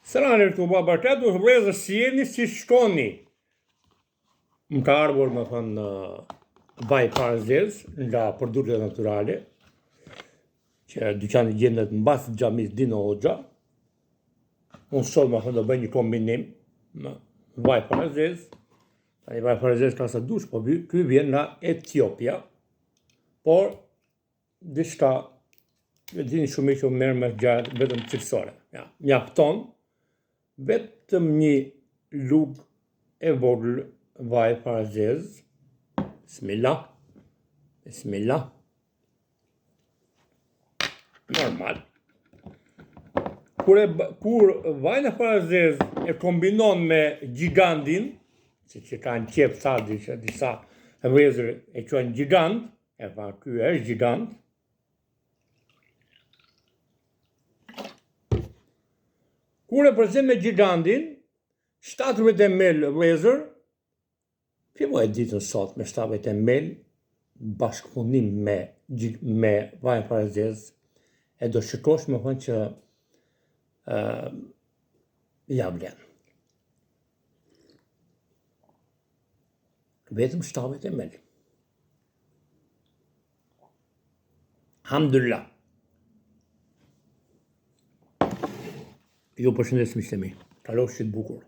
Sëranë këtu babarkatu, vëllezër, si jeni, si shkoni? Më ka ardhur më thënë vaj para zezë nga produktet natyrale, që dyqani gjendet mbas xhamis Dino Hoxha. Unë sot më thënë do bëj një kombinim në vaj para zezë. Tani vaj para zezë ka sa dush, po ky vjen nga Etiopia, por diçka e dini shumë që merr me gjatë vetëm cilësore. Ja, mjafton vetëm një lugë e vogël vaj para zezë. Bismillah. Bismillah. Normal. Kur vajin e para zezë e kombinon me gjigandin, që kanë qep thadi që disa vëllezër e quajnë gjigant, e pa ky është gjigant. Kur e përzem me gigantin, 17 ml vëllezër, filloj ditën sot me 17 ml, bashkëpunim me vaj para zezë, e do shikosh më thënë që ja vlen. Vetëm 17 ml. Alhamdulillah. Ju përshëndes miqtë e mi. Kalofshi të bukur.